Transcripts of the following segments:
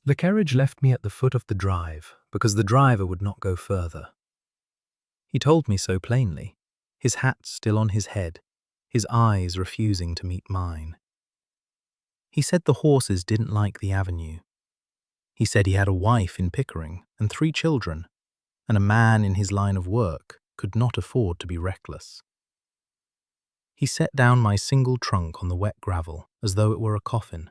The carriage left me at the foot of the drive because the driver would not go further. He told me so plainly, his hat still on his head, his eyes refusing to meet mine. He said the horses didn't like the avenue. He said he had a wife in Pickering and 3 children, and a man in his line of work could not afford to be reckless. He set down my single trunk on the wet gravel as though it were a coffin,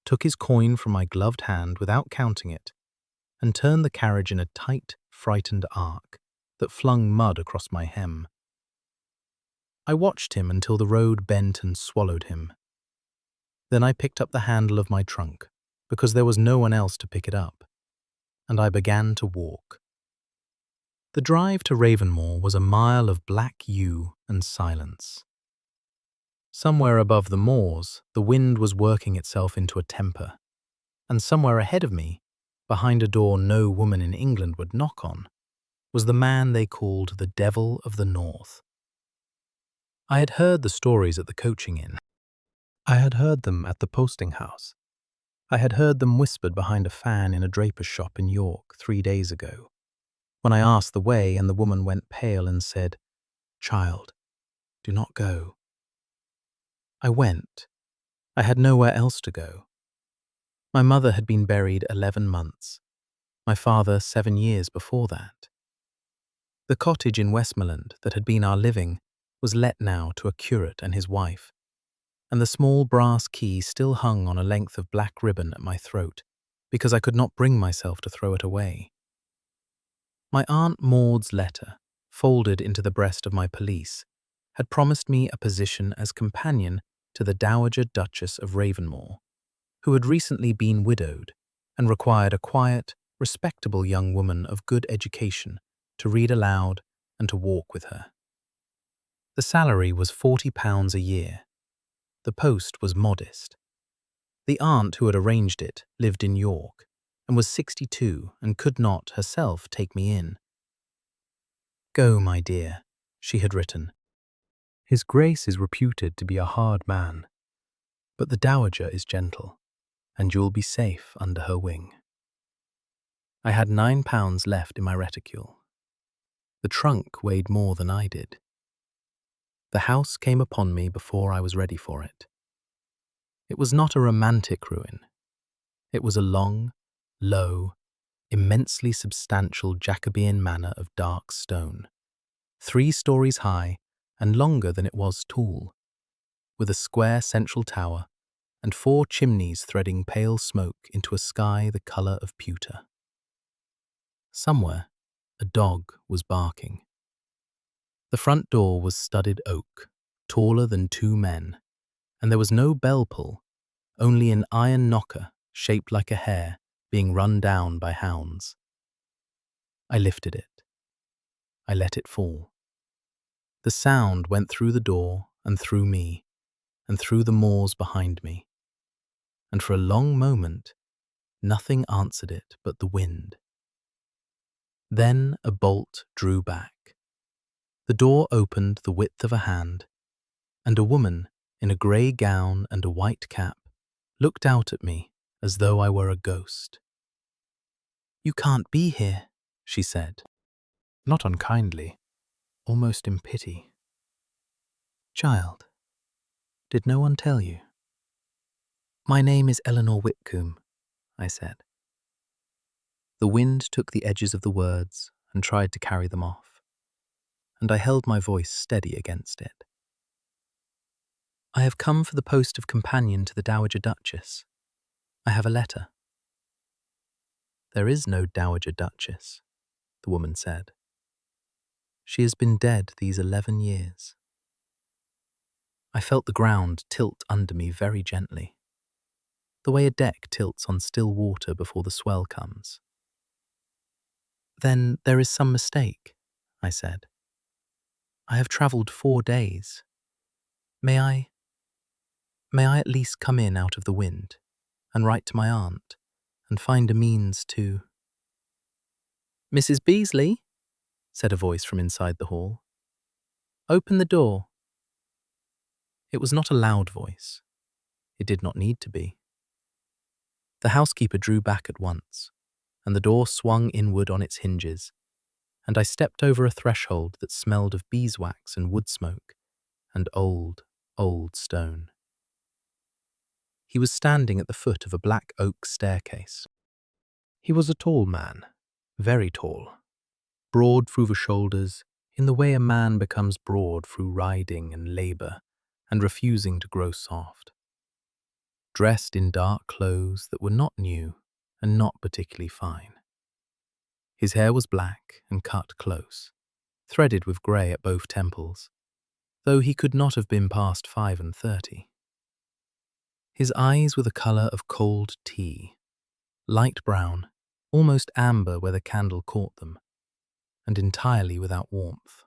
took his coin from my gloved hand without counting it, and turned the carriage in a tight, frightened arc that flung mud across my hem. I watched him until the road bent and swallowed him. Then I picked up the handle of my trunk, because there was no one else to pick it up, and I began to walk. The drive to Ravenmore was a mile of black yew and silence. Somewhere above the moors, the wind was working itself into a temper, and somewhere ahead of me, behind a door no woman in England would knock on, was the man they called the Devil of the North. I had heard the stories at the coaching inn. I had heard them at the posting house. I had heard them whispered behind a fan in a draper's shop in York 3 days ago, when I asked the way and the woman went pale and said, "Child, do not go." I went. I had nowhere else to go. My mother had been buried 11 months, my father 7 years before that. The cottage in Westmoreland that had been our living was let now to a curate and his wife, and the small brass key still hung on a length of black ribbon at my throat, because I could not bring myself to throw it away. My Aunt Maud's letter, folded into the breast of my pelisse, had promised me a position as companion to the Dowager Duchess of Ravenmore, who had recently been widowed and required a quiet, respectable young woman of good education to read aloud and to walk with her. The salary was £40 a year. The post was modest. The aunt who had arranged it lived in York and was 62 and could not herself take me in. "Go, my dear," she had written. "His Grace is reputed to be a hard man, but the Dowager is gentle, and you'll be safe under her wing." I had £9 left in my reticule. The trunk weighed more than I did. The house came upon me before I was ready for it. It was not a romantic ruin. It was a long, low, immensely substantial Jacobean manor of dark stone, 3 stories high and longer than it was tall, with a square central tower and 4 chimneys threading pale smoke into a sky the colour of pewter. Somewhere, a dog was barking. The front door was studded oak, taller than 2 men, and there was no bell pull, only an iron knocker shaped like a hare being run down by hounds. I lifted it. I let it fall. The sound went through the door and through me, and through the moors behind me, and for a long moment nothing answered it but the wind. Then a bolt drew back. The door opened the width of a hand, and a woman in a grey gown and a white cap looked out at me as though I were a ghost. "You can't be here," she said, not unkindly, almost in pity. "Child, did no one tell you?" "My name is Eleanor Whitcomb," I said. The wind took the edges of the words and tried to carry them off, and I held my voice steady against it. "I have come for the post of companion to the Dowager Duchess. I have a letter." "There is no Dowager Duchess," the woman said. "She has been dead these 11 years. I felt the ground tilt under me very gently, the way a deck tilts on still water before the swell comes. "Then there is some mistake," I said. "I have travelled 4 days. May I at least come in out of the wind and write to my aunt and find a means to—" "Mrs. Beasley," said a voice from inside the hall. "Open the door." It was not a loud voice. It did not need to be. The housekeeper drew back at once, and the door swung inward on its hinges, and I stepped over a threshold that smelled of beeswax and wood smoke and old, old stone. He was standing at the foot of a black oak staircase. He was a tall man, very tall, broad through the shoulders, in the way a man becomes broad through riding and labour and refusing to grow soft. Dressed in dark clothes that were not new and not particularly fine. His hair was black and cut close, threaded with grey at both temples, though he could not have been past 35. His eyes were the colour of cold tea, light brown, almost amber where the candle caught them, and entirely without warmth.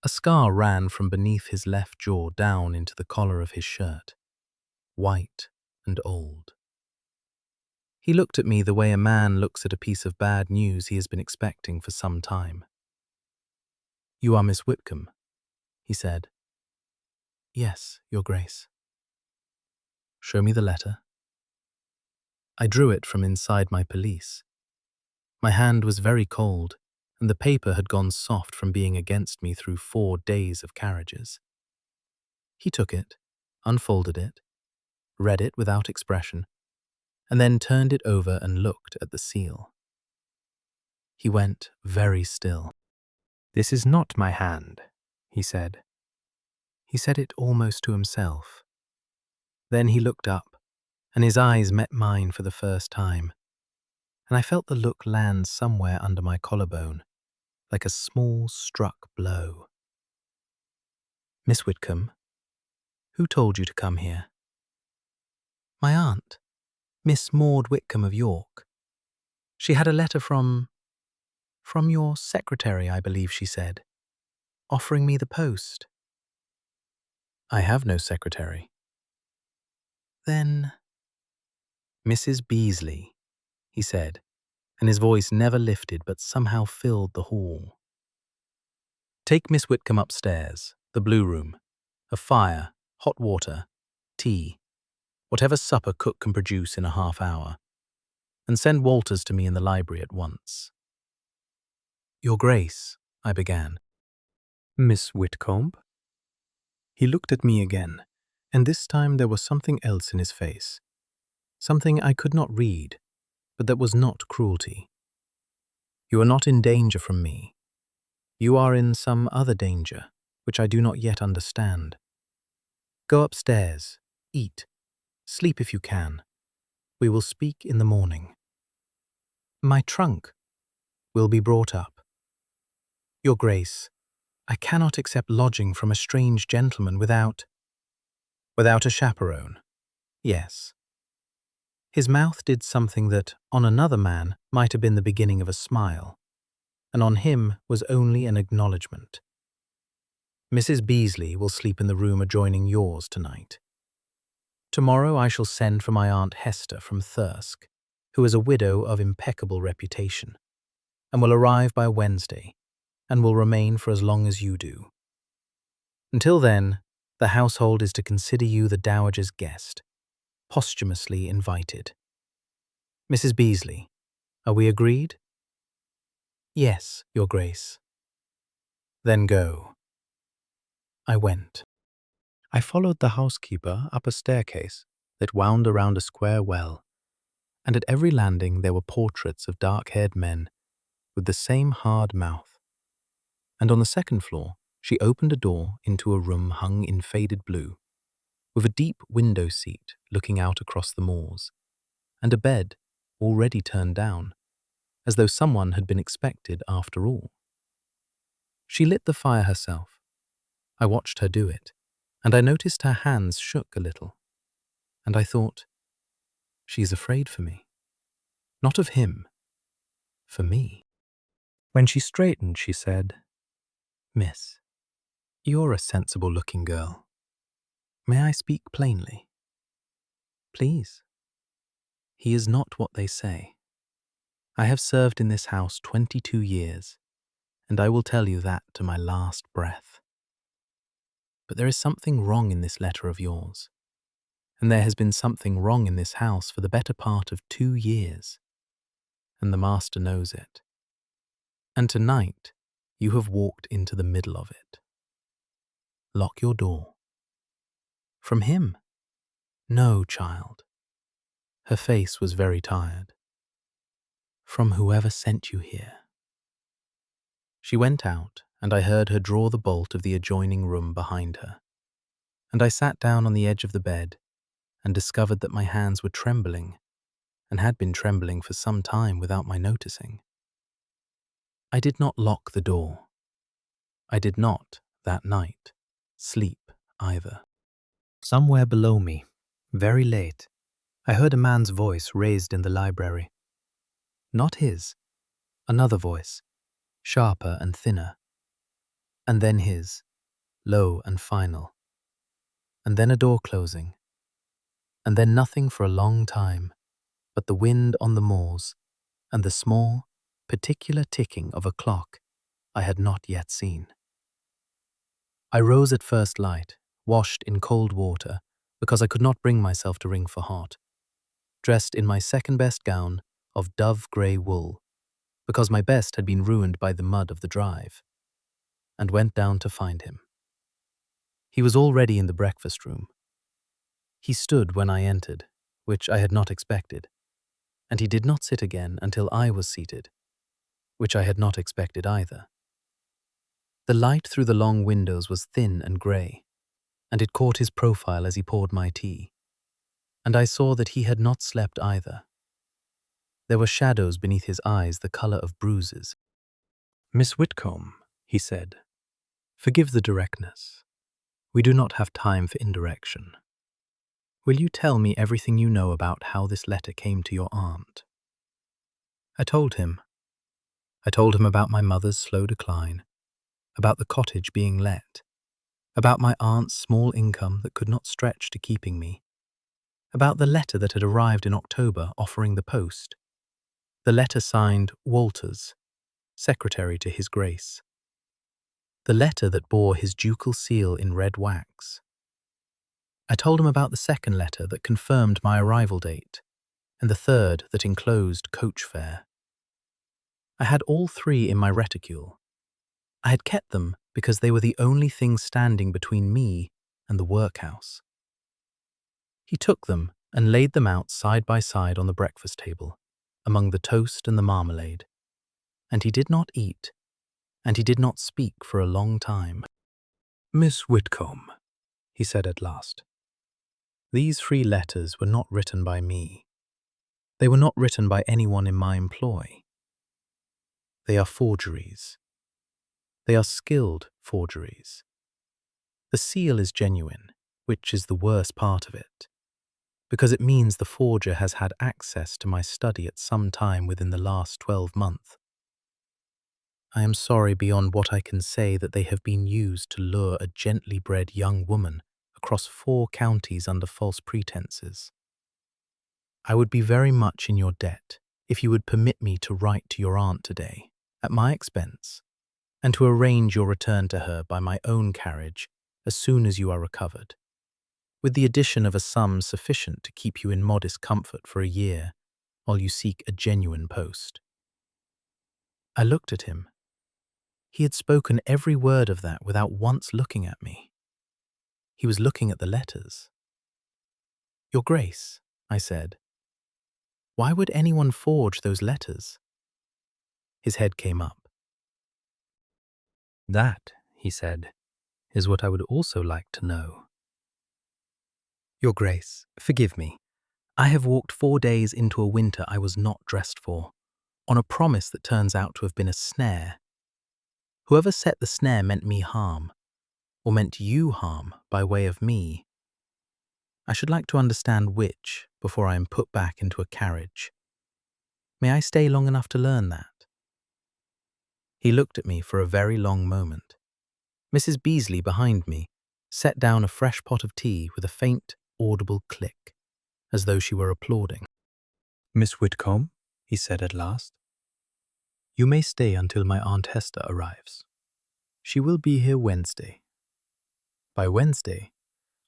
A scar ran from beneath his left jaw down into the collar of his shirt, white and old. He looked at me the way a man looks at a piece of bad news he has been expecting for some time. "You are Miss Whitcomb," he said. "Yes, Your Grace." "Show me the letter." I drew it from inside my pelisse. My hand was very cold, and the paper had gone soft from being against me through 4 days of carriages. He took it, unfolded it, read it without expression, and then turned it over and looked at the seal. He went very still. "This is not my hand," he said. He said it almost to himself. Then he looked up, and his eyes met mine for the first time, and I felt the look land somewhere under my collarbone, like a small struck blow. "Miss Whitcomb, who told you to come here?" "My aunt, Miss Maud Whitcomb of York. She had a letter from your secretary, I believe she said, offering me the post." "I have no secretary." "Then—" "Mrs. Beasley," he said, and his voice never lifted but somehow filled the hall. "Take Miss Whitcomb upstairs, the blue room, a fire, hot water, tea, whatever supper cook can produce in a half-hour, and send Walters to me in the library at once." "Your Grace," I began. "Miss Whitcomb?" He looked at me again, and this time there was something else in his face, something I could not read, but that was not cruelty. "You are not in danger from me. You are in some other danger, which I do not yet understand. Go upstairs, eat, sleep if you can. We will speak in the morning. My trunk will be brought up. Your Grace, I cannot accept lodging from a strange gentleman without a chaperone. Yes." His mouth did something that, on another man, might have been the beginning of a smile, and on him was only an acknowledgement. "Mrs. Beasley will sleep in the room adjoining yours tonight. Tomorrow I shall send for my Aunt Hester from Thirsk, who is a widow of impeccable reputation, and will arrive by Wednesday, and will remain for as long as you do. Until then, the household is to consider you the dowager's guest, posthumously invited. Mrs. Beasley, are we agreed?" "Yes, Your Grace." "Then go." I went. I followed the housekeeper up a staircase that wound around a square well, and at every landing there were portraits of dark-haired men with the same hard mouth. And on the second floor, she opened a door into a room hung in faded blue, with a deep window seat looking out across the moors, and a bed already turned down, as though someone had been expected after all. She lit the fire herself. I watched her do it, and I noticed her hands shook a little. And I thought, she is afraid for me. Not of him, for me. When she straightened, she said, "Miss, you're a sensible-looking girl. May I speak plainly?" "Please." "He is not what they say. I have served in this house 22 years, and I will tell you that to my last breath. But there is something wrong in this letter of yours, and there has been something wrong in this house for the better part of 2 years, and the master knows it. And tonight, you have walked into the middle of it. Lock your door. From him? No, child. Her face was very tired. From whoever sent you here. She went out, and I heard her draw the bolt of the adjoining room behind her. And I sat down on the edge of the bed and discovered that my hands were trembling, and had been trembling for some time without my noticing. I did not lock the door. I did not, that night, sleep either. Somewhere below me, very late, I heard a man's voice raised in the library. Not his, another voice, sharper and thinner. And then his, low and final. And then a door closing. And then nothing for a long time, but the wind on the moors and the small, particular ticking of a clock I had not yet seen. I rose at first light, washed in cold water, because I could not bring myself to ring for hot, dressed in my second-best gown of dove-grey wool, because my best had been ruined by the mud of the drive, and went down to find him. He was already in the breakfast room. He stood when I entered, which I had not expected, and he did not sit again until I was seated, which I had not expected either. The light through the long windows was thin and grey, and it caught his profile as he poured my tea, and I saw that he had not slept either. There were shadows beneath his eyes the colour of bruises. "Miss Whitcomb," he said, "forgive the directness. We do not have time for indirection. Will you tell me everything you know about how this letter came to your aunt?" I told him. I told him about my mother's slow decline, about the cottage being let, about my aunt's small income that could not stretch to keeping me, about the letter that had arrived in October offering the post, the letter signed Walters, secretary to His Grace, the letter that bore his ducal seal in red wax. I told him about the second letter that confirmed my arrival date, and the third that enclosed coach fare. I had all three in my reticule. I had kept them because they were the only things standing between me and the workhouse. He took them and laid them out side by side on the breakfast table, among the toast and the marmalade, and he did not eat, and he did not speak for a long time. "Miss Whitcomb," he said at last, "these 3 letters were not written by me. They were not written by anyone in my employ. They are forgeries. They are skilled forgeries. The seal is genuine, which is the worst part of it, because it means the forger has had access to my study at some time within the last 12 months. I am sorry beyond what I can say that they have been used to lure a gently bred young woman across 4 counties under false pretenses. I would be very much in your debt if you would permit me to write to your aunt today, at my expense, and to arrange your return to her by my own carriage as soon as you are recovered, with the addition of a sum sufficient to keep you in modest comfort for a year while you seek a genuine post." I looked at him. He had spoken every word of that without once looking at me. He was looking at the letters. "Your Grace," I said, "why would anyone forge those letters?" His head came up. "That," he said, "is what I would also like to know." "Your Grace, forgive me. I have walked 4 days into a winter I was not dressed for, on a promise that turns out to have been a snare. Whoever set the snare meant me harm, or meant you harm by way of me. I should like to understand which before I am put back into a carriage. May I stay long enough to learn that?" He looked at me for a very long moment. Mrs. Beasley, behind me, set down a fresh pot of tea with a faint, audible click, as though she were applauding. "Miss Whitcomb," he said at last, "you may stay until my Aunt Hester arrives. She will be here Wednesday. By Wednesday,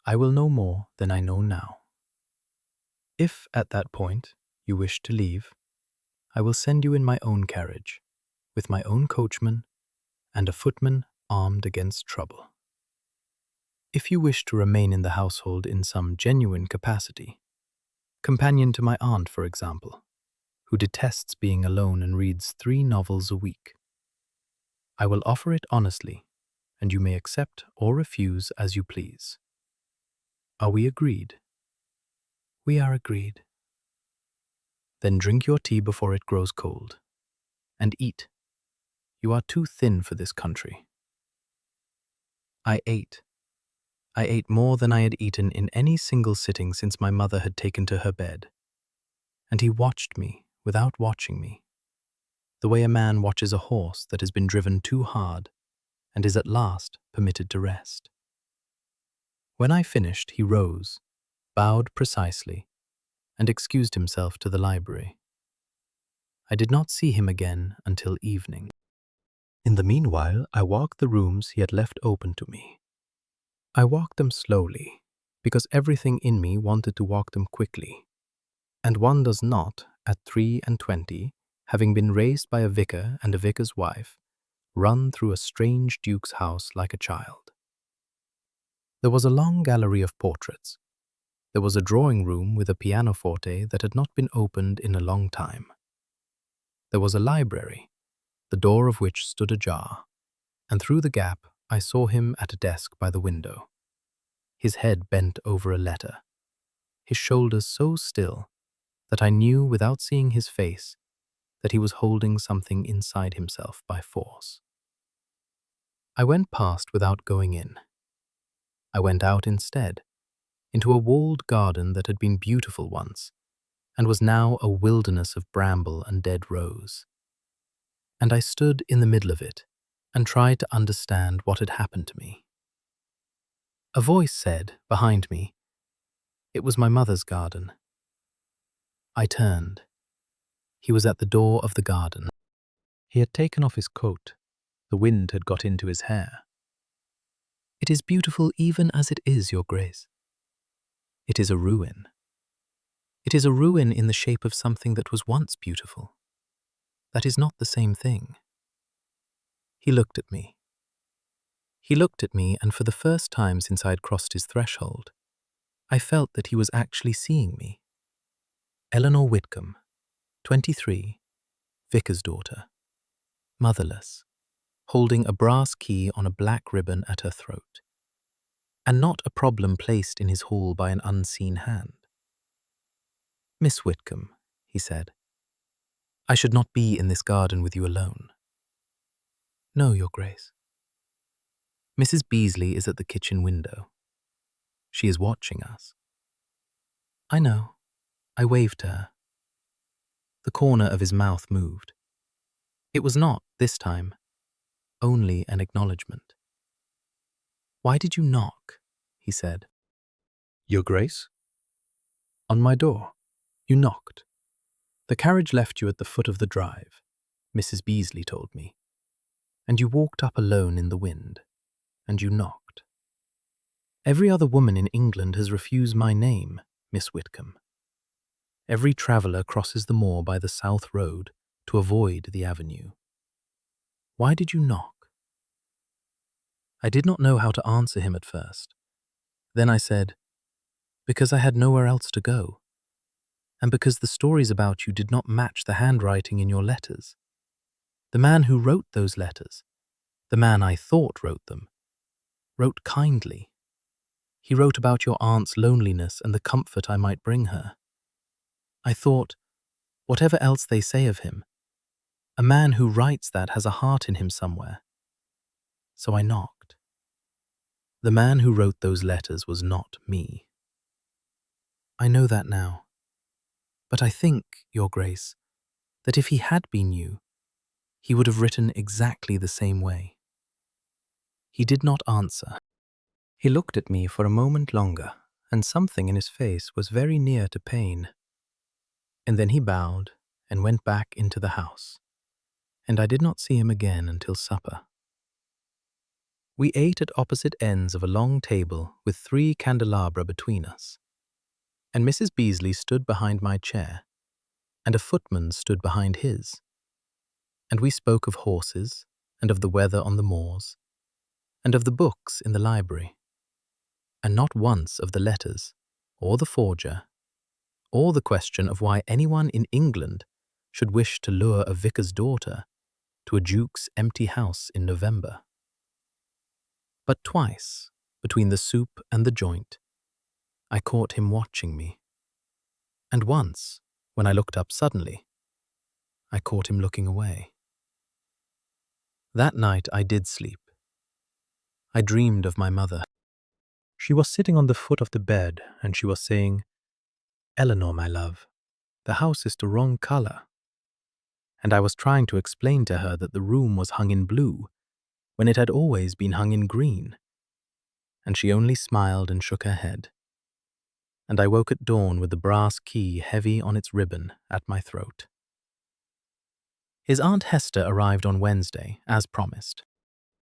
I will know more than I know now." If, at that point, you wish to leave, I will send you in my own carriage, with my own coachman and a footman armed against trouble. If you wish to remain in the household in some genuine capacity, companion to my aunt, for example, who detests being alone and reads 3 novels a week, I will offer it honestly, and you may accept or refuse as you please. Are we agreed? We are agreed. Then drink your tea before it grows cold. And eat. You are too thin for this country. I ate. I ate more than I had eaten in any single sitting since my mother had taken to her bed. And he watched me without watching me, the way a man watches a horse that has been driven too hard and is at last permitted to rest. When I finished, he rose, bowed precisely, and excused himself to the library. I did not see him again until evening. In the meanwhile, I walked the rooms he had left open to me. I walked them slowly, because everything in me wanted to walk them quickly. And one does not, at 23, having been raised by a vicar and a vicar's wife, run through a strange duke's house like a child. There was a long gallery of portraits. There was a drawing room with a pianoforte that had not been opened in a long time. There was a library, the door of which stood ajar, and through the gap I saw him at a desk by the window, his head bent over a letter, his shoulders so still that I knew without seeing his face that he was holding something inside himself by force. I went past without going in. I went out instead, into a walled garden that had been beautiful once, and was now a wilderness of bramble and dead rose. And I stood in the middle of it and tried to understand what had happened to me. A voice said, behind me, it was my mother's garden. I turned. He was at the door of the garden. He had taken off his coat. The wind had got into his hair. It is beautiful even as it is, Your Grace. It is a ruin. It is a ruin in the shape of something that was once beautiful. That is not the same thing. He looked at me. He looked at me, and for the first time since I had crossed his threshold, I felt that he was actually seeing me. Eleanor Whitcomb, 23, vicar's daughter, motherless, holding a brass key on a black ribbon at her throat, and not a problem placed in his hall by an unseen hand. Miss Whitcomb, he said, I should not be in this garden with you alone. No, Your Grace. Mrs. Beasley is at the kitchen window. She is watching us. I know. I waved to her. The corner of his mouth moved. It was not, this time, only an acknowledgement. Why did you knock? He said. Your Grace? On my door. You knocked. The carriage left you at the foot of the drive, Mrs. Beasley told me, and you walked up alone in the wind, and you knocked. Every other woman in England has refused my name, Miss Whitcomb. Every traveller crosses the moor by the south road to avoid the avenue. Why did you knock? I did not know how to answer him at first. Then I said, because I had nowhere else to go, and because the stories about you did not match the handwriting in your letters. The man who wrote those letters, the man I thought wrote them, wrote kindly. He wrote about your aunt's loneliness and the comfort I might bring her. I thought, whatever else they say of him, a man who writes that has a heart in him somewhere. So I knocked. The man who wrote those letters was not me. I know that now. But I think, Your Grace, that if he had been you, he would have written exactly the same way. He did not answer. He looked at me for a moment longer, and something in his face was very near to pain. And then he bowed and went back into the house, and I did not see him again until supper. We ate at opposite ends of a long table with 3 candelabra between us. And Mrs. Beasley stood behind my chair, and a footman stood behind his. And we spoke of horses, and of the weather on the moors, and of the books in the library, and not once of the letters, or the forger, or the question of why anyone in England should wish to lure a vicar's daughter to a duke's empty house in November. But twice, between the soup and the joint, I caught him watching me. And once, when I looked up suddenly, I caught him looking away. That night I did sleep. I dreamed of my mother. She was sitting on the foot of the bed, and she was saying, "Eleanor, my love, the house is the wrong color." And I was trying to explain to her that the room was hung in blue, when it had always been hung in green. And she only smiled and shook her head. And I woke at dawn with the brass key heavy on its ribbon at my throat. His Aunt Hester arrived on Wednesday, as promised.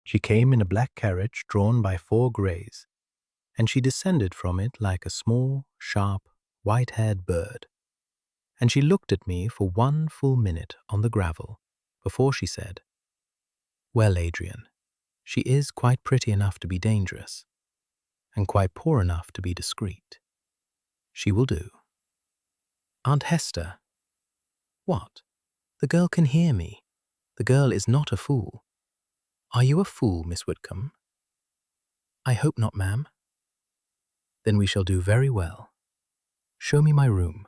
She came in a black carriage drawn by 4 greys, and she descended from it like a small, sharp, white-haired bird. And she looked at me for 1 full minute on the gravel before she said, "Well, Adrian, she is quite pretty enough to be dangerous, and quite poor enough to be discreet. She will do." "Aunt Hester." "What? The girl can hear me. The girl is not a fool." "Are you a fool, Miss Whitcomb?" "I hope not, ma'am." "Then we shall do very well. Show me my room."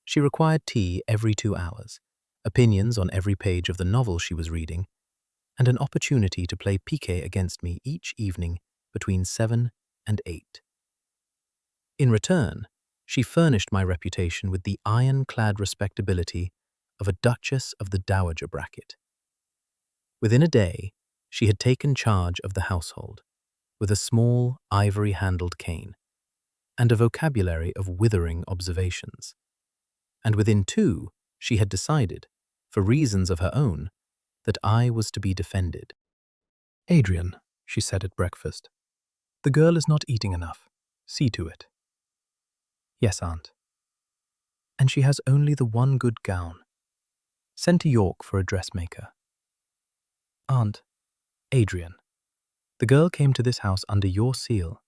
She required tea every 2 hours, opinions on every page of the novel she was reading, and an opportunity to play piquet against me each evening between 7 and 8. In return, she furnished my reputation with the iron-clad respectability of a duchess of the dowager bracket. Within a day, she had taken charge of the household, with a small, ivory-handled cane, and a vocabulary of withering observations. And within 2, she had decided, for reasons of her own, that I was to be defended. "Adrian," she said at breakfast, "the girl is not eating enough. See to it." "Yes, Aunt." "And she has only the one good gown. Send to York for a dressmaker." "Aunt." "Adrian, the girl came to this house under your seal.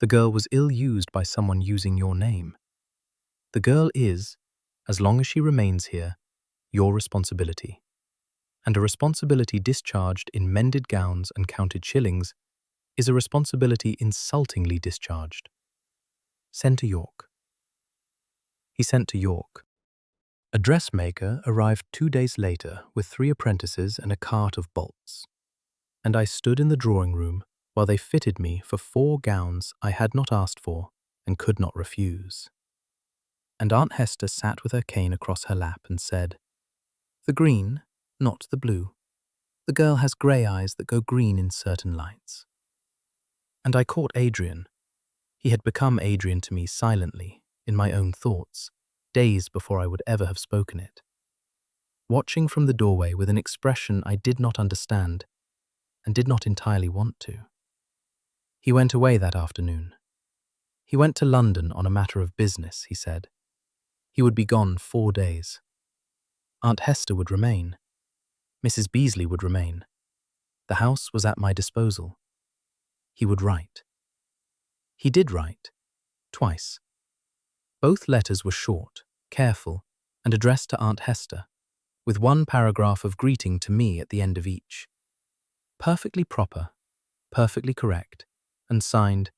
The girl was ill-used by someone using your name. The girl is, as long as she remains here, your responsibility. And a responsibility discharged in mended gowns and counted shillings is a responsibility insultingly discharged. Send to York." He sent to York. A dressmaker arrived 2 days later with 3 apprentices and a cart of bolts, and I stood in the drawing-room while they fitted me for 4 gowns I had not asked for and could not refuse. And Aunt Hester sat with her cane across her lap and said, "The green, not the blue. The girl has grey eyes that go green in certain lights." And I caught Adrian. He had become Adrian to me silently, in my own thoughts, days before I would ever have spoken it, watching from the doorway with an expression I did not understand and did not entirely want to. He went away that afternoon. He went to London on a matter of business, he said. He would be gone 4 days. Aunt Hester would remain. Mrs. Beasley would remain. The house was at my disposal. He would write. He did write, twice. Both letters were short, careful, and addressed to Aunt Hester, with 1 paragraph of greeting to me at the end of each. Perfectly proper, perfectly correct, and signed,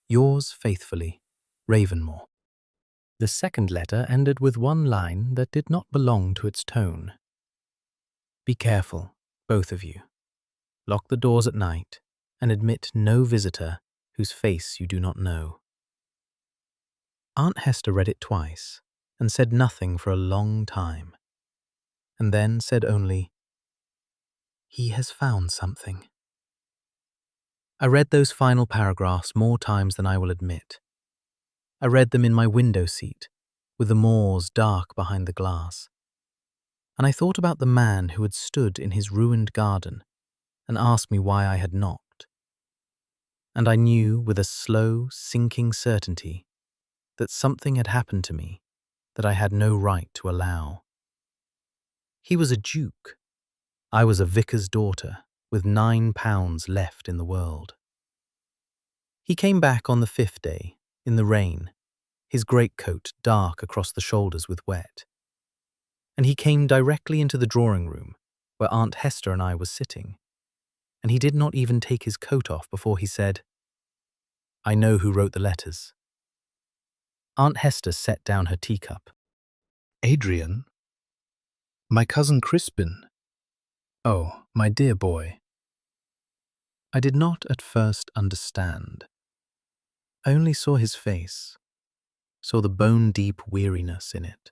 "Yours faithfully, Ravenmore." The second letter ended with 1 line that did not belong to its tone. "Be careful, both of you. Lock the doors at night, and admit no visitor whose face you do not know." Aunt Hester read it twice, and said nothing for a long time, and then said only, "He has found something." I read those final paragraphs more times than I will admit. I read them in my window seat, with the moors dark behind the glass. And I thought about the man who had stood in his ruined garden and asked me why I had knocked. And I knew with a slow, sinking certainty that something had happened to me that I had no right to allow. He was a duke. I was a vicar's daughter with £9 left in the world. He came back on the 5th day, in the rain, his greatcoat dark across the shoulders with wet. And he came directly into the drawing room where Aunt Hester and I were sitting, and he did not even take his coat off before he said, "I know who wrote the letters." Aunt Hester set down her teacup. Adrian? My cousin Crispin. "Oh, my dear boy." I did not at first understand. I only saw his face, saw the bone-deep weariness in it,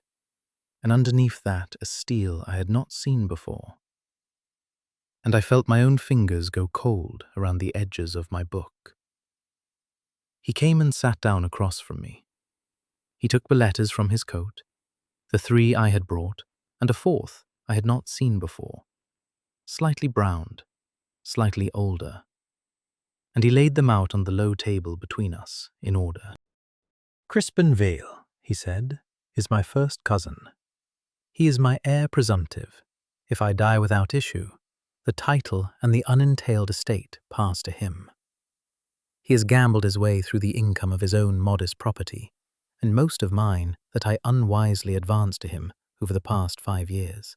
and underneath that a steel I had not seen before. And I felt my own fingers go cold around the edges of my book. He came and sat down across from me. He took the letters from his coat, the 3 I had brought, and a 4th I had not seen before, slightly browned, slightly older, and he laid them out on the low table between us in order. "Crispin Vale," he said, "is my first cousin. He is my heir presumptive. If I die without issue, the title and the unentailed estate pass to him. He has gambled his way through the income of his own modest property, and most of mine that I unwisely advanced to him over the past 5 years.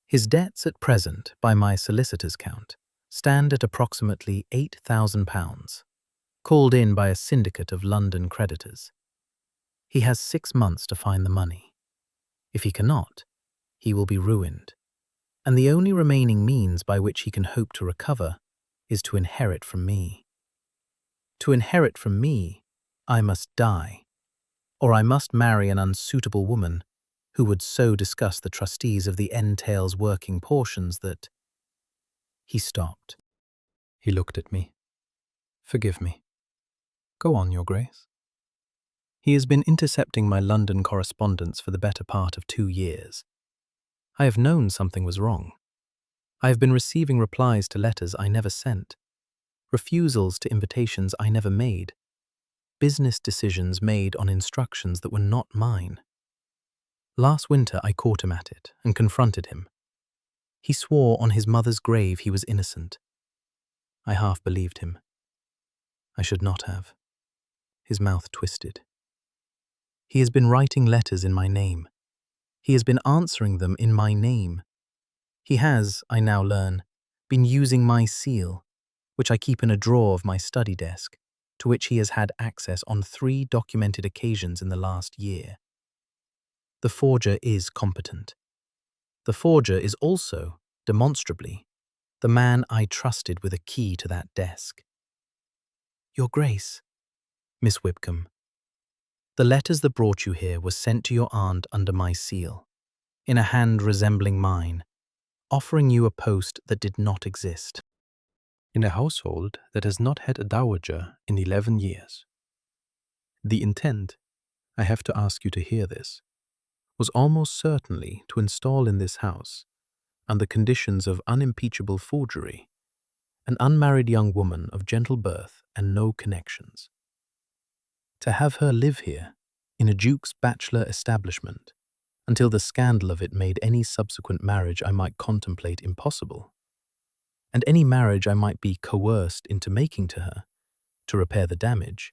His debts at present, by my solicitor's count, stand at approximately £8,000, called in by a syndicate of London creditors. He has 6 months to find the money. If he cannot, he will be ruined, and the only remaining means by which he can hope to recover is to inherit from me. To inherit from me, I must die, or I must marry an unsuitable woman who would so discuss the trustees of the entail's working portions that—" He stopped. He looked at me. "Forgive me. Go on, Your Grace." He has been intercepting my London correspondence for the better part of 2 years. I have known something was wrong. I have been receiving replies to letters I never sent, refusals to invitations I never made, business decisions made on instructions that were not mine. Last winter I caught him at it and confronted him. He swore on his mother's grave he was innocent. I half believed him. I should not have. His mouth twisted. He has been writing letters in my name. He has been answering them in my name. He has, I now learn, been using my seal, which I keep in a drawer of my study desk, to which he has had access on 3 documented occasions in the last year. The forger is competent. The forger is also, demonstrably, the man I trusted with a key to that desk. Your Grace, Miss Whipcombe, the letters that brought you here were sent to your aunt under my seal, in a hand resembling mine, offering you a post that did not exist. In a household that has not had a dowager in 11 years. The intent, I have to ask you to hear this, was almost certainly to install in this house, under conditions of unimpeachable forgery, an unmarried young woman of gentle birth and no connections. To have her live here, in a duke's bachelor establishment, until the scandal of it made any subsequent marriage I might contemplate impossible, and any marriage I might be coerced into making to her, to repair the damage,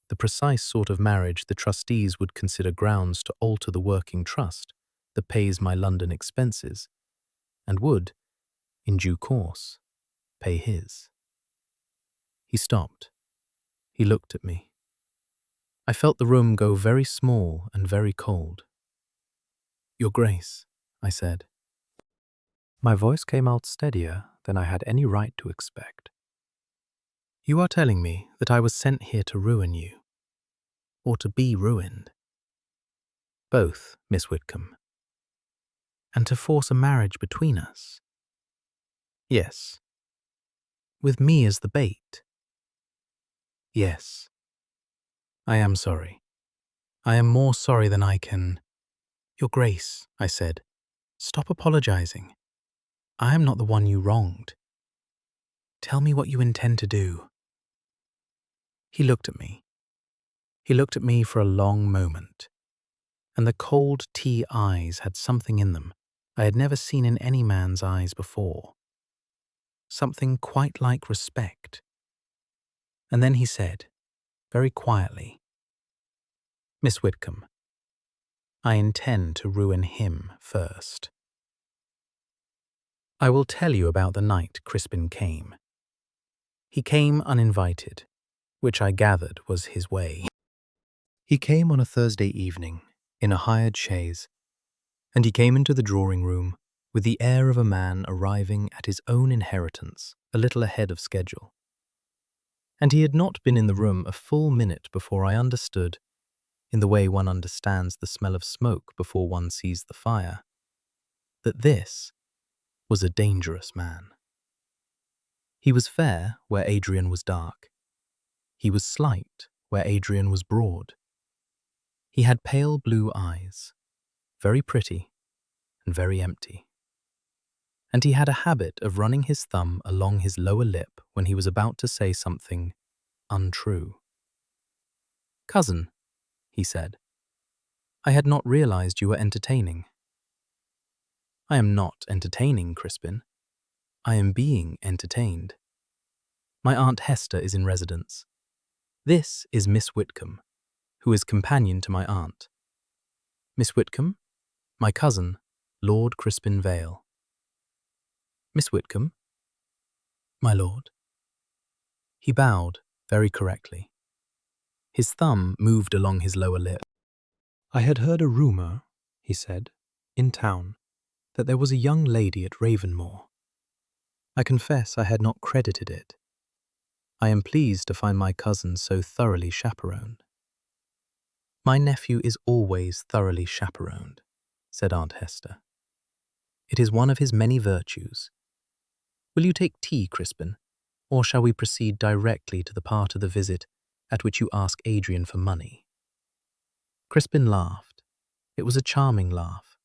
the precise sort of marriage the trustees would consider grounds to alter the working trust that pays my London expenses, and would, in due course, pay his. He stopped. He looked at me. I felt the room go very small and very cold. Your Grace, I said. My voice came out steadier than I had any right to expect. You are telling me that I was sent here to ruin you, or to be ruined? Both, Miss Whitcombe. And to force a marriage between us? Yes. With me as the bait? Yes. I am sorry. I am more sorry than I can— Your Grace, I said, stop apologizing. I am not the one you wronged. Tell me what you intend to do. He looked at me. He looked at me for a long moment, and the cold tea eyes had something in them I had never seen in any man's eyes before. Something quite like respect. And then he said, very quietly, "Miss Whitcomb, I intend to ruin him first. I will tell you about the night Crispin came. He came uninvited, which I gathered was his way. He came on a Thursday evening, in a hired chaise, and he came into the drawing-room with the air of a man arriving at his own inheritance a little ahead of schedule. And he had not been in the room a full minute before I understood, in the way one understands the smell of smoke before one sees the fire, that this was a dangerous man. He was fair where Adrian was dark. He was slight where Adrian was broad. He had pale blue eyes, very pretty and very empty. And he had a habit of running his thumb along his lower lip when he was about to say something untrue. "Cousin," he said, "I had not realized you were entertaining." "I am not entertaining, Crispin. I am being entertained. My Aunt Hester is in residence. This is Miss Whitcomb, who is companion to my aunt. Miss Whitcomb, my cousin, Lord Crispin Vale." "Miss Whitcomb?" "My lord." He bowed very correctly. His thumb moved along his lower lip. "I had heard a rumour," he said, "in town, that there was a young lady at Ravenmore. I confess I had not credited it. I am pleased to find my cousin so thoroughly chaperoned." "My nephew is always thoroughly chaperoned," said Aunt Hester. "It is one of his many virtues. Will you take tea, Crispin, or shall we proceed directly to the part of the visit at which you ask Adrian for money?" Crispin laughed. It was a charming laugh,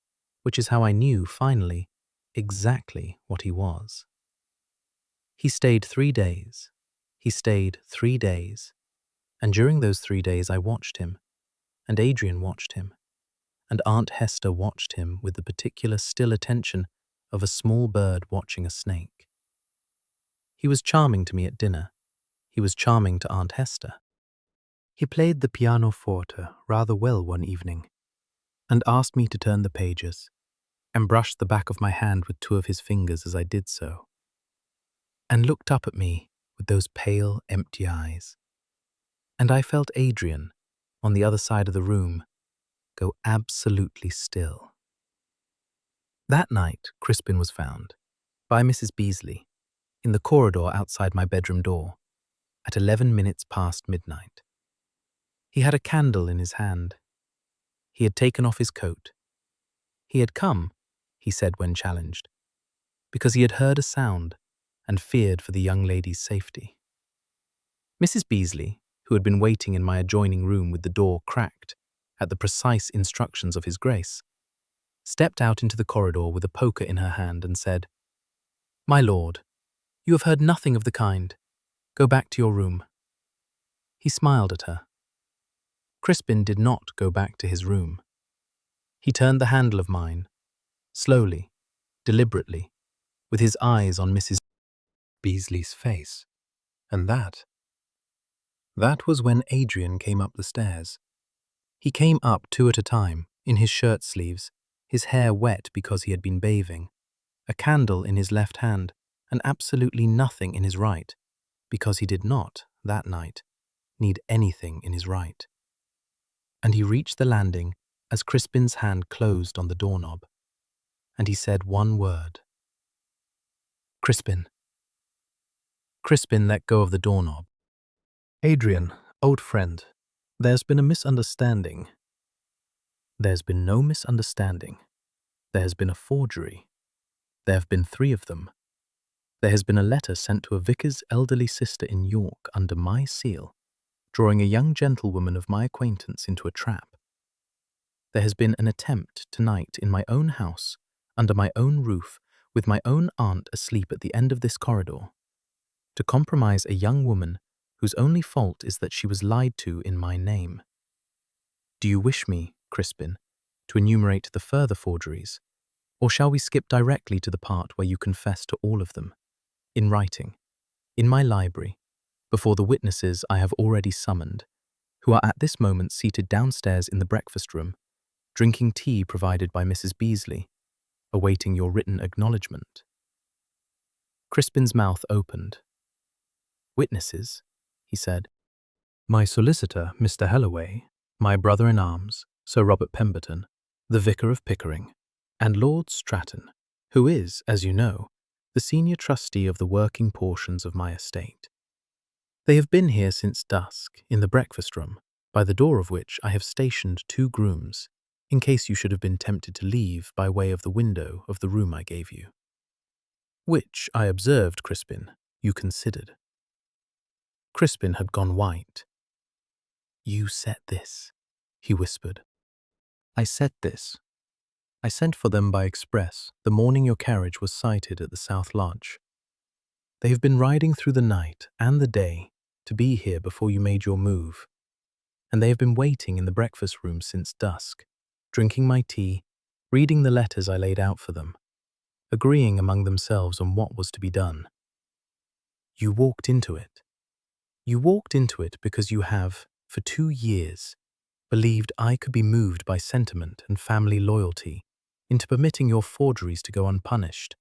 which is how I knew, finally, exactly what he was. He stayed 3 days. He stayed 3 days. And during those 3 days I watched him, and Adrian watched him, and Aunt Hester watched him with the particular still attention of a small bird watching a snake. He was charming to me at dinner. He was charming to Aunt Hester. He played the pianoforte rather well one evening, and asked me to turn the pages, and brushed the back of my hand with 2 of his fingers as I did so, and looked up at me with those pale, empty eyes. And I felt Adrian, on the other side of the room, go absolutely still. That night, Crispin was found, by Mrs. Beasley, in the corridor outside my bedroom door, at 11 minutes past midnight. He had a candle in his hand. He had taken off his coat. He had come, he said when challenged, because he had heard a sound and feared for the young lady's safety. Mrs. Beasley, who had been waiting in my adjoining room with the door cracked at the precise instructions of His Grace, stepped out into the corridor with a poker in her hand and said, "My lord, you have heard nothing of the kind. Go back to your room." He smiled at her. Crispin did not go back to his room. He turned the handle of mine, slowly, deliberately, with his eyes on Mrs. Beasley's face. And that was when Adrian came up the stairs. He came up 2 at a time, in his shirt sleeves, his hair wet because he had been bathing, a candle in his left hand, and absolutely nothing in his right, because he did not, that night, need anything in his right. And he reached the landing as Crispin's hand closed on the doorknob, and he said one word. "Crispin." Crispin let go of the doorknob. "Adrian, old friend, there's been a misunderstanding." "There's been no misunderstanding. There has been a forgery. There have been 3 of them. There has been a letter sent to a vicar's elderly sister in York under my seal, drawing a young gentlewoman of my acquaintance into a trap. There has been an attempt tonight in my own house, under my own roof, with my own aunt asleep at the end of this corridor, to compromise a young woman whose only fault is that she was lied to in my name. Do you wish me, Crispin, to enumerate the further forgeries, or shall we skip directly to the part where you confess to all of them, in writing, in my library, before the witnesses I have already summoned, who are at this moment seated downstairs in the breakfast room, drinking tea provided by Mrs. Beasley, awaiting your written acknowledgement? Crispin's mouth opened. Witnesses, he said. My solicitor, Mr. Hellaway, my brother-in-arms, Sir Robert Pemberton, the Vicar of Pickering, and Lord Stratton, who is, as you know, the senior trustee of the working portions of my estate. They have been here since dusk, in the breakfast room, by the door of which I have stationed 2 grooms, in case you should have been tempted to leave by way of the window of the room I gave you. Which, I observed, Crispin, you considered. Crispin had gone white. You set this, he whispered. I set this. I sent for them by express the morning your carriage was sighted at the South Lodge. They have been riding through the night and the day to be here before you made your move, and they have been waiting in the breakfast room since dusk, drinking my tea, reading the letters I laid out for them, agreeing among themselves on what was to be done. You walked into it. You walked into it because you have, for 2 years, believed I could be moved by sentiment and family loyalty into permitting your forgeries to go unpunished,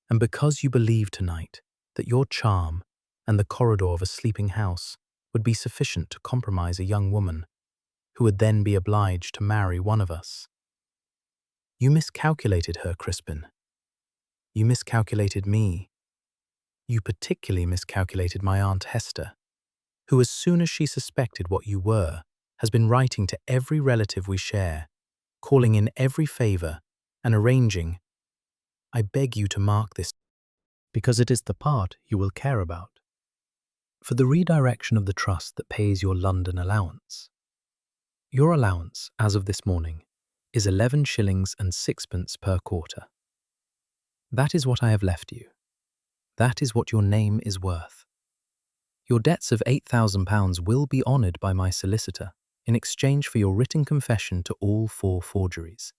and because you believe tonight that your charm and the corridor of a sleeping house would be sufficient to compromise a young woman who would then be obliged to marry one of us. You miscalculated her, Crispin. You miscalculated me. You particularly miscalculated my Aunt Hester, who, as soon as she suspected what you were, has been writing to every relative we share, calling in every favor, and arranging. I beg you to mark this, because it is the part you will care about, for the redirection of the trust that pays your London allowance. Your allowance, as of this morning, is 11 shillings and 6pence per quarter. That is what I have left you. That is what your name is worth. Your debts of £8,000 will be honoured by my solicitor in exchange for your written confession to all 4 forgeries,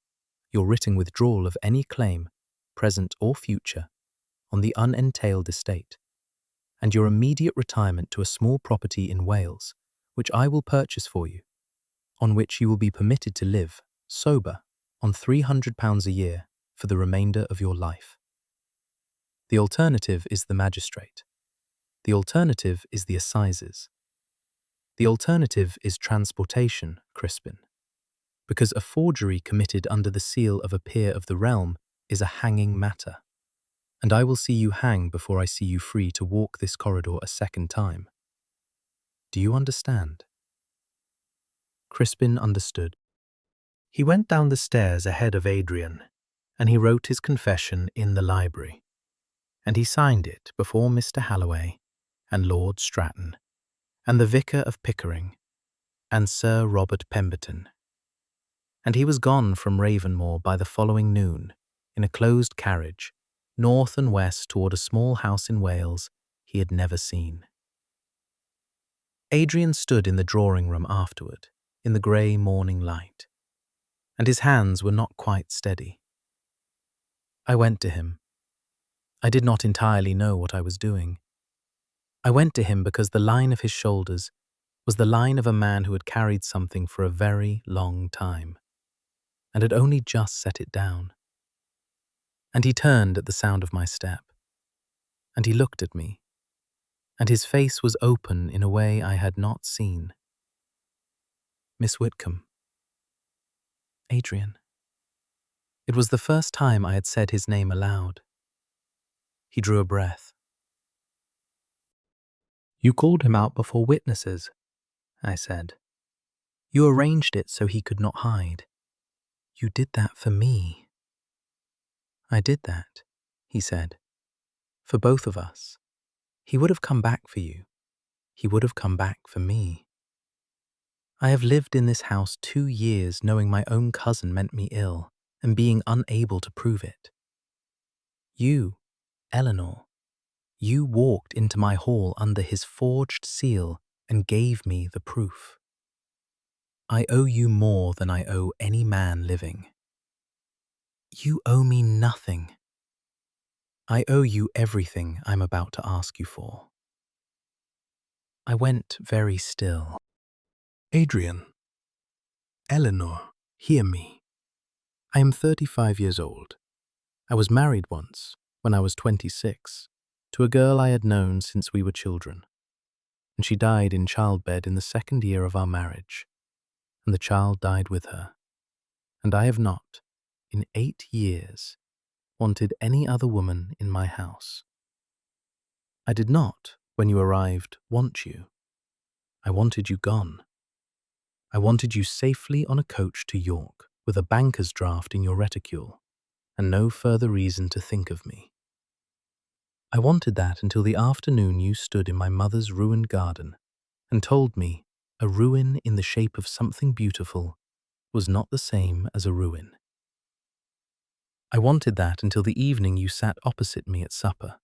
your written withdrawal of any claim, present or future, on the unentailed estate, and your immediate retirement to a small property in Wales, which I will purchase for you, on which you will be permitted to live, sober, on £300 a year for the remainder of your life. The alternative is the magistrate. The alternative is the assizes. The alternative is transportation, Crispin, because a forgery committed under the seal of a peer of the realm is a hanging matter, and I will see you hang before I see you free to walk this corridor a second time. Do you understand? Crispin understood. He went down the stairs ahead of Adrian, and he wrote his confession in the library, and he signed it before Mr. Halloway and Lord Stratton, and the Vicar of Pickering, and Sir Robert Pemberton. And he was gone from Ravenmore by the following noon, in a closed carriage, north and west toward a small house in Wales he had never seen. Adrian stood in the drawing-room afterward, in the grey morning light, and his hands were not quite steady. I went to him. I did not entirely know what I was doing. I went to him because the line of his shoulders was the line of a man who had carried something for a very long time, and had only just set it down. And he turned at the sound of my step, and he looked at me, and his face was open in a way I had not seen. Miss Whitcomb. Adrian. It was the first time I had said his name aloud. He drew a breath. You called him out before witnesses, I said. You arranged it so he could not hide. You did that for me. I did that, he said. For both of us. He would have come back for you. He would have come back for me. I have lived in this house 2 years knowing my own cousin meant me ill and being unable to prove it. You, Eleanor, you walked into my hall under his forged seal and gave me the proof. I owe you more than I owe any man living. You owe me nothing. I owe you everything I'm about to ask you for. I went very still. Adrian, Eleanor, hear me. I am 35 years old. I was married once, when I was 26, to a girl I had known since we were children, and she died in childbed in the second year of our marriage, and the child died with her. And I have not, in 8 years, wanted any other woman in my house. I did not, when you arrived, want you. I wanted you gone. I wanted you safely on a coach to York, with a banker's draft in your reticule, and no further reason to think of me. I wanted that until the afternoon you stood in my mother's ruined garden and told me a ruin in the shape of something beautiful was not the same as a ruin. I wanted that until the evening you sat opposite me at supper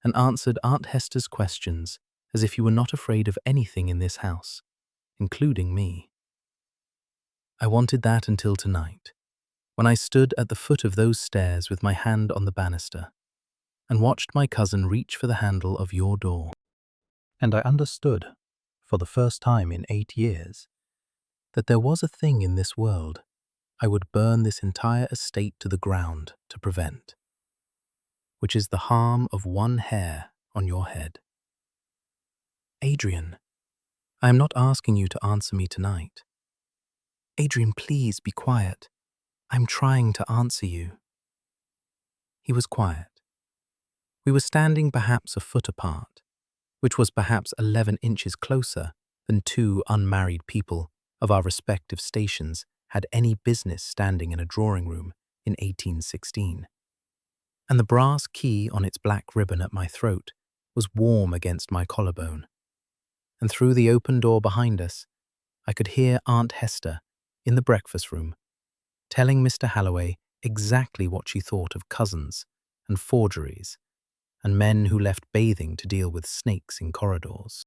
and answered Aunt Hester's questions as if you were not afraid of anything in this house, including me. I wanted that until tonight, when I stood at the foot of those stairs with my hand on the banister and watched my cousin reach for the handle of your door. And I understood, for the first time in 8 years, that there was a thing in this world I would burn this entire estate to the ground to prevent, which is the harm of one hair on your head. Adrian, I am not asking you to answer me tonight. Adrian, please be quiet. I'm trying to answer you. He was quiet. We were standing perhaps a foot apart, which was perhaps 11 inches closer than two unmarried people of our respective stations had any business standing in a drawing room in 1816. And the brass key on its black ribbon at my throat was warm against my collarbone. And through the open door behind us, I could hear Aunt Hester in the breakfast room telling Mr. Halloway exactly what she thought of cousins and forgeries and men who left bathing to deal with snakes in corridors.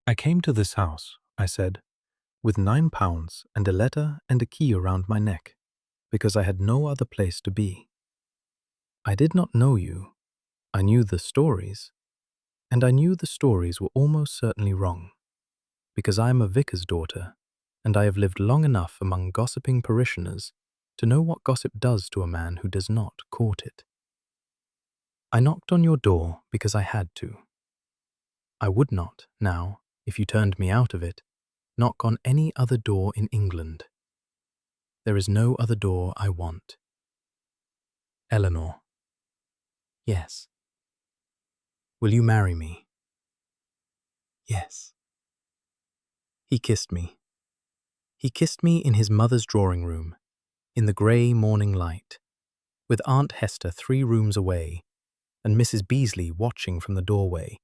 I came to this house, I said, with £9 and a letter and a key around my neck, because I had no other place to be. I did not know you. I knew the stories, and I knew the stories were almost certainly wrong, because I am a vicar's daughter, and I have lived long enough among gossiping parishioners to know what gossip does to a man who does not court it. I knocked on your door because I had to. I would not, now, if you turned me out of it, knock on any other door in England. There is no other door I want. Eleanor. Yes. Will you marry me? Yes. He kissed me. He kissed me in his mother's drawing room, in the grey morning light, with Aunt Hester 3 rooms away, and Mrs. Beasley watching from the doorway,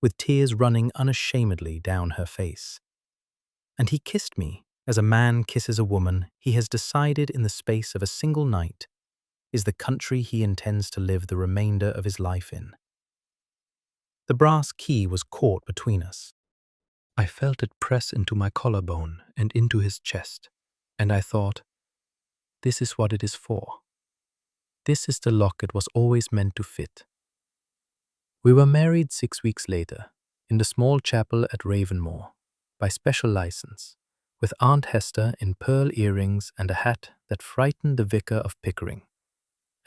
with tears running unashamedly down her face. And he kissed me as a man kisses a woman he has decided in the space of a single night is the country he intends to live the remainder of his life in. The brass key was caught between us. I felt it press into my collarbone and into his chest, and I thought, this is what it is for. This is the lock it was always meant to fit. We were married 6 weeks later, in the small chapel at Ravenmore, by special license, with Aunt Hester in pearl earrings and a hat that frightened the vicar of Pickering,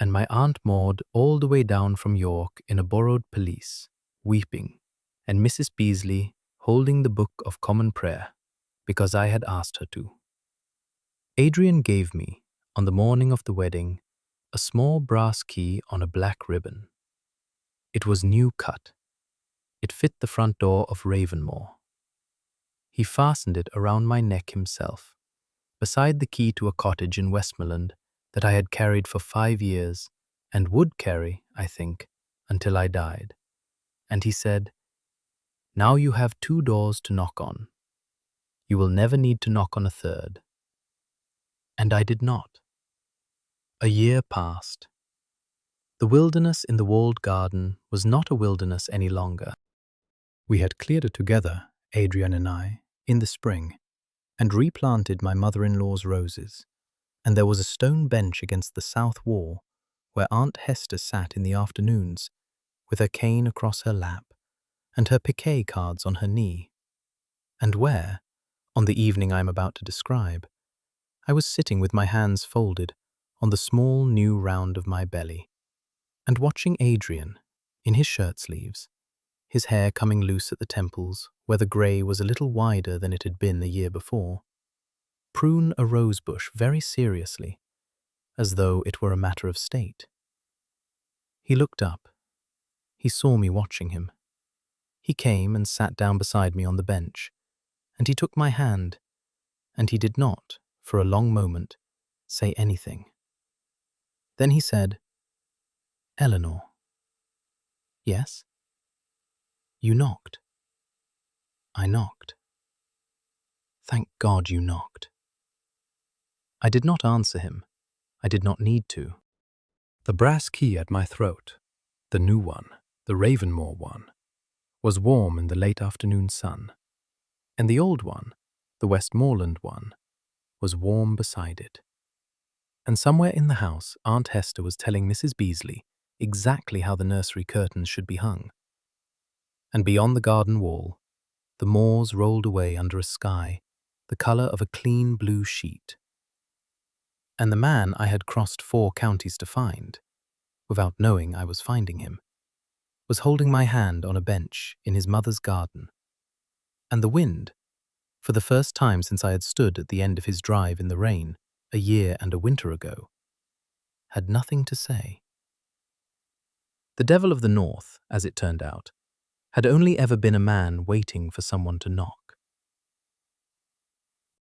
and my Aunt Maud all the way down from York in a borrowed pelisse, weeping, and Mrs. Beasley holding the Book of Common Prayer, because I had asked her to. Adrian gave me, on the morning of the wedding, a small brass key on a black ribbon. It was new cut. It fit the front door of Ravenmore. He fastened it around my neck himself, beside the key to a cottage in Westmoreland that I had carried for 5 years, and would carry, I think, until I died. And he said, now you have 2 doors to knock on. You will never need to knock on a third. And I did not. A year passed. The wilderness in the walled garden was not a wilderness any longer. We had cleared it together, Adrian and I, in the spring, and replanted my mother-in-law's roses, and there was a stone bench against the south wall where Aunt Hester sat in the afternoons, with her cane across her lap and her piquet cards on her knee, and where, on the evening I am about to describe, I was sitting with my hands folded on the small new round of my belly, and watching Adrian, in his shirt sleeves, his hair coming loose at the temples where the grey was a little wider than it had been the year before, prune a rose bush very seriously, as though it were a matter of state. He looked up. He saw me watching him. He came and sat down beside me on the bench, and he took my hand, and he did not, for a long moment, say anything. Then he said, "Eleanor." "Yes?" "You knocked." "I knocked." "Thank God you knocked." I did not answer him. I did not need to. The brass key at my throat, the new one, the Ravenmore one, was warm in the late afternoon sun, and the old one, the Westmoreland one, was warm beside it. And somewhere in the house, Aunt Hester was telling Mrs. Beasley exactly how the nursery curtains should be hung. And beyond the garden wall, the moors rolled away under a sky the colour of a clean blue sheet. And the man I had crossed 4 counties to find, without knowing I was finding him, was holding my hand on a bench in his mother's garden. And the wind, for the first time since I had stood at the end of his drive in the rain, a year and a winter ago, had nothing to say. The devil of the north, as it turned out, had only ever been a man waiting for someone to knock.